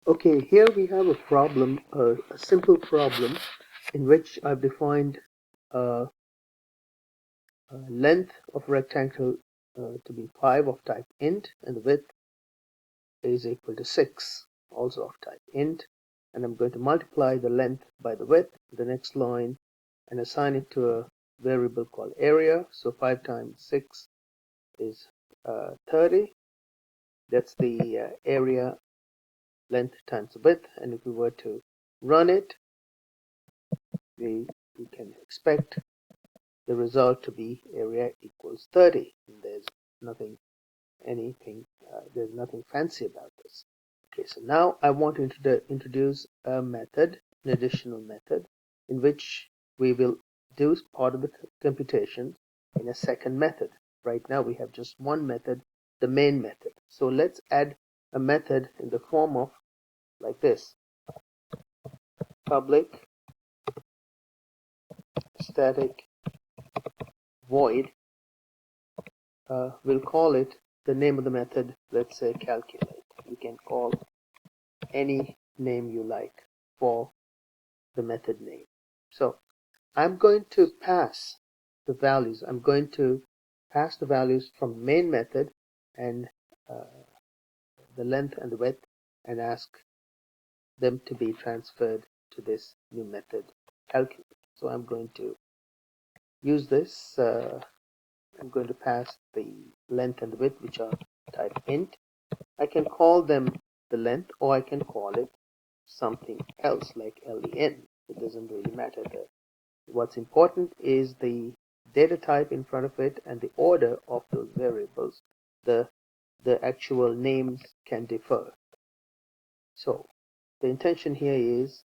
Okay, here we have a problem, a simple problem in which I've defined a length of rectangle to be 5 of type int, and the width is equal to 6, also of type int. And I'm going to multiply the length by the width, the next line, and assign it to a variable called area. So 5 times 6 is 30. That's the area length times the width. And if we were to run it, we can expect the result to be area equals 30. And there's nothing fancy about this. Okay, so now I want to introduce a method, an additional method, in which we will do part of the computation in a second method. Right now we have just one method, the main method. So let's add a method in the form of like this: public static void. We'll call it the name of the method, let's say calculate. You can call any name you like for the method name. So I'm going to pass the values. I'm going to pass the values from the main method and the length and the width, and ask them to be transferred to this new method calculate. So I'm going to use this. I'm going to pass the length and the width, which are type int. I can call them the length, or I can call it something else like len. It doesn't really matter there. What's important is the data type in front of it and the order of those variables. The actual names can differ. So the intention here is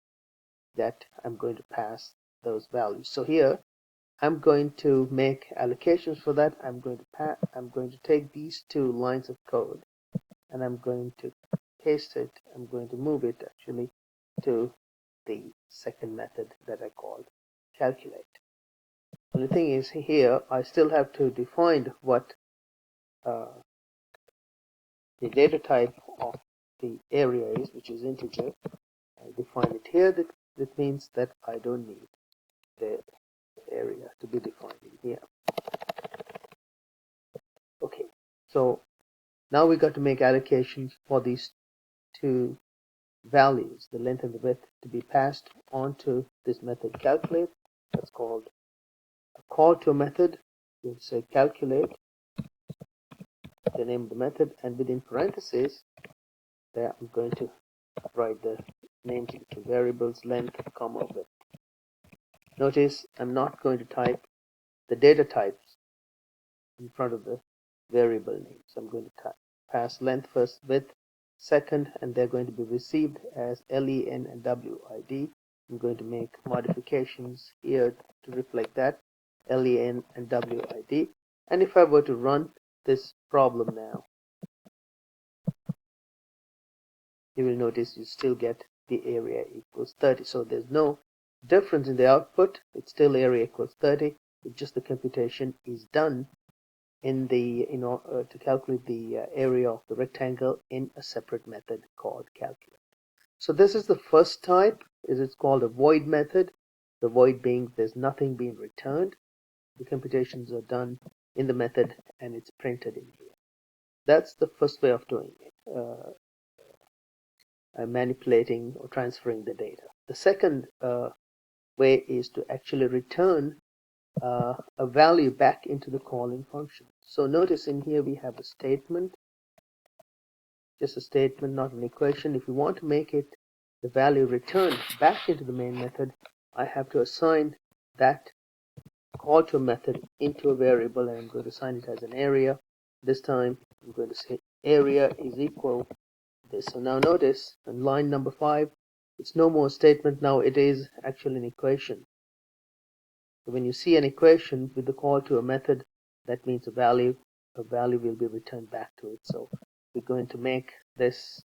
that I'm going to pass those values. So here I'm going to make allocations for that. I'm going to take these two lines of code, and I'm going to paste it. I'm going to move it actually to the second method that I called calculate. And the thing is, here I still have to define what the data type of the area is, which is integer. I define it here. That means that I don't need the area to be defined in here. Okay, so now we got to make allocations for these two values, the length and the width, to be passed onto this method calculate. That's called a call to a method. We'll say calculate, the name of the method, and within parentheses there I'm going to write the names of the two variables, length, comma, width. Notice I'm not going to type the data types in front of the variable name. So I'm going to pass length first, width second, and they're going to be received as len and wid. I'm going to make modifications here to reflect that, len and wid. And if I were to run this problem now, you will notice you still get the area equals 30. So there's no difference in the output. It's still area equals 30. It's just the computation is done in the to calculate the area of the rectangle in a separate method called calculate. So this is the first type. It's called a void method. The void being there's nothing being returned. The computations are done in the method and it's printed in here. That's the first way of doing it. Manipulating or transferring the data. The second way is to actually return a value back into the calling function. So notice in here we have a statement, just a statement, not an equation. If you want to make it the value returned back into the main method, I have to assign that call to a method into a variable, and I'm going to assign it as an area. This time I'm going to say area is equal this. So now notice on line number 5, it's no more a statement. Now it is actually an equation. So when you see an equation with the call to a method, that means a value will be returned back to it. So we're going to make this,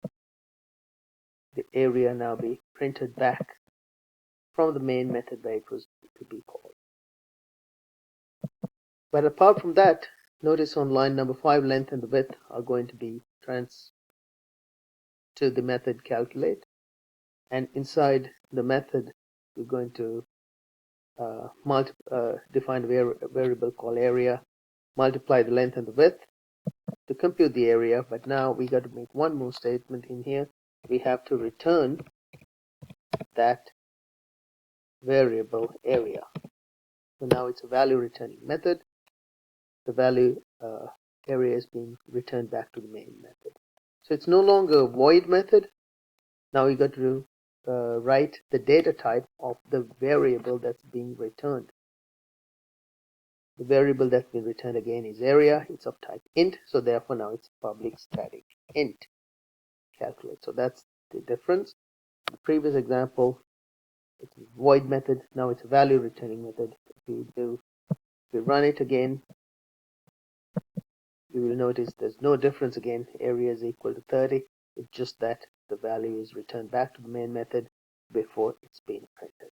the area, now be printed back from the main method where it was to be called. But apart from that, notice on line number 5, length and the width are going to be transferred to the method calculate, and inside the method we're going to define a variable called area, multiply the length and the width to compute the area. But now we got to make one more statement in here. We have to return that variable area. So now it's a value returning method. The value area is being returned back to the main method. So it's no longer a void method. Now we got to write the data type of the variable that's being returned. The variable that's been returned again is area. It's of type int, so therefore now it's public static int calculate. So that's the difference. The previous example, it's a void method. Now it's a value returning method. If we run it again, you will notice there's no difference again. Area is equal to 30. It's just that the value is returned back to the main method before it's been printed.